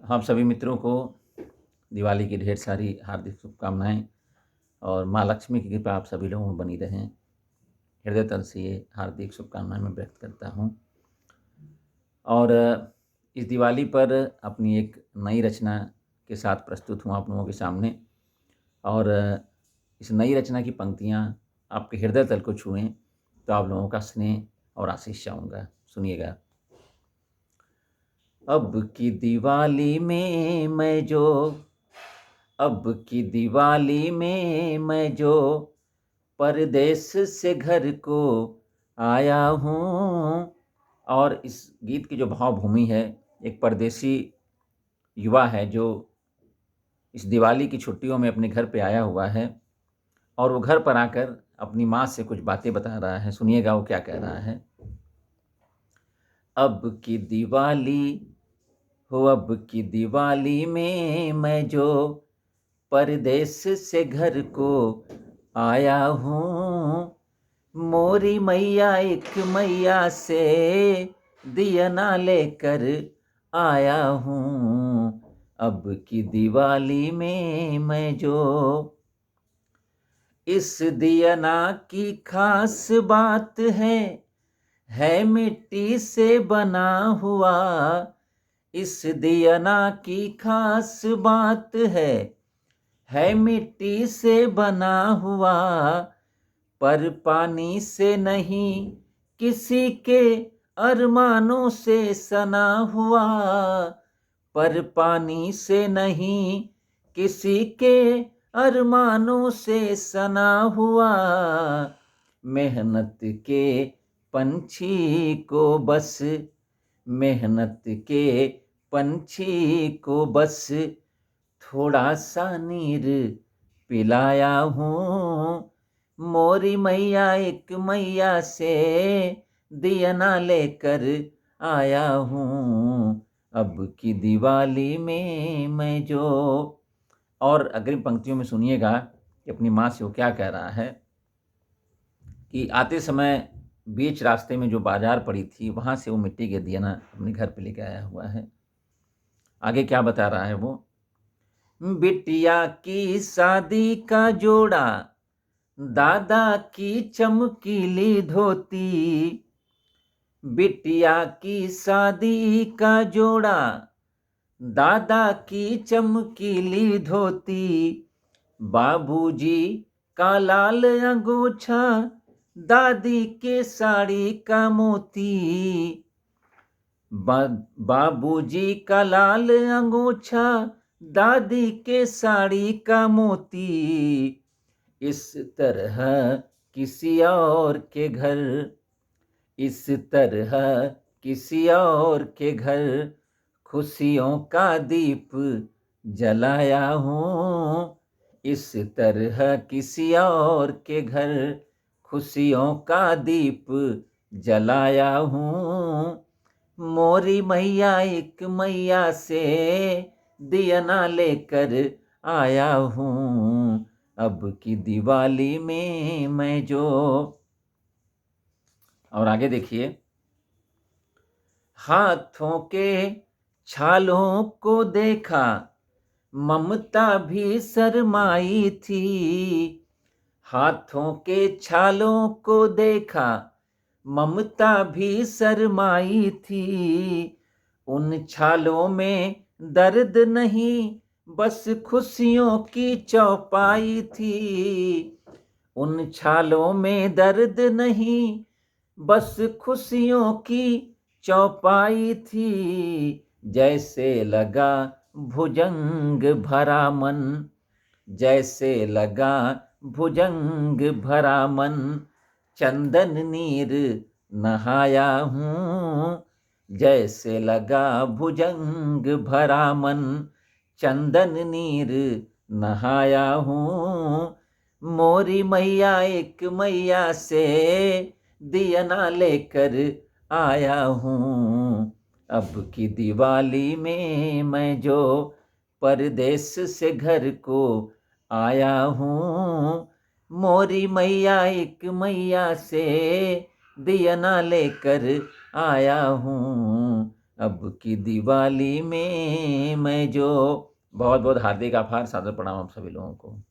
हम सभी मित्रों को दिवाली की ढेर सारी हार्दिक शुभकामनाएँ और माँ लक्ष्मी की कृपा आप सभी लोगों में बनी रहें। हृदय तल से ये हार्दिक शुभकामनाएँ मैं व्यक्त करता हूँ। और इस दिवाली पर अपनी एक नई रचना के साथ प्रस्तुत हूँ आप लोगों के सामने। और इस नई रचना की पंक्तियाँ आपके हृदय तल को छुएँ तो आप लोगों का स्नेह और आशीष चाहूँगा। सुनिएगा। अब की दिवाली में मैं जो परदेस से घर को आया हूँ। और इस गीत की जो भावभूमि है, एक परदेसी युवा है जो इस दिवाली की छुट्टियों में अपने घर पे आया हुआ है और वो घर पर आकर अपनी माँ से कुछ बातें बता रहा है। सुनिएगा वो क्या कह रहा है। अब की दिवाली में मैं जो परदेस से घर को आया हूँ। मोरी मैया एक मैया से दियना लेकर आया हूँ। अब की दिवाली में मैं जो इस दियना की खास बात है मिट्टी से बना हुआ। इस दियना की खास बात है मिट्टी से बना हुआ। पर पानी से नहीं किसी के अरमानों से सना हुआ। पर पानी से नहीं किसी के अरमानों से सना हुआ। मेहनत के पंछी को बस थोड़ा सा नीर पिलाया हूँ। मोरी मैया एक मैया से दियना लेकर आया हूँ। अब की दिवाली में मैं जो। और अग्रिम पंक्तियों में सुनिएगा कि अपनी माँ से वो क्या कह रहा है कि आते समय बीच रास्ते में जो बाजार पड़ी थी वहाँ से वो मिट्टी के दियना अपने घर पे लेके आया हुआ है। आगे क्या बता रहा है वो। बिटिया की शादी का जोड़ा, दादा की चमकीली धोती। बिटिया की शादी का जोड़ा, दादा की चमकीली धोती। बाबूजी का लाल अंगूछा, दादी के साड़ी का मोती। बाबूजी का लाल अंगूछा, दादी के साड़ी का मोती। इस तरह किसी और के घर खुशियों का दीप जलाया हूँ। इस तरह किसी और के घर खुशियों का दीप जलाया हूँ। मोरी मैया एक मैया से दियना लेकर आया हूँ। अब की दिवाली में मैं जो। और आगे देखिए। हाथों के छालों को देखा, ममता भी शर्माई थी। हाथों के छालों को देखा, ममता भी शर्माई थी। उन छालों में दर्द नहीं, बस खुशियों की चौपाई थी। उन छालों में दर्द नहीं, बस खुशियों की चौपाई थी। जैसे लगा भुजंग भरा मन, चंदन नीर नहाया हूँ। जैसे लगा भुजंग भरा मन, चंदन नीर नहाया हूँ। मोरी मैया एक मैया से दियना लेकर आया हूँ। अब की दिवाली में मैं जो परदेस से घर को आया हूँ। मोरी मैया एक मैया से दियना लेकर आया हूँ। अब की दिवाली में मैं जो बहुत बहुत हार्दिक आभार, सादर प्रणाम आप सभी लोगों को।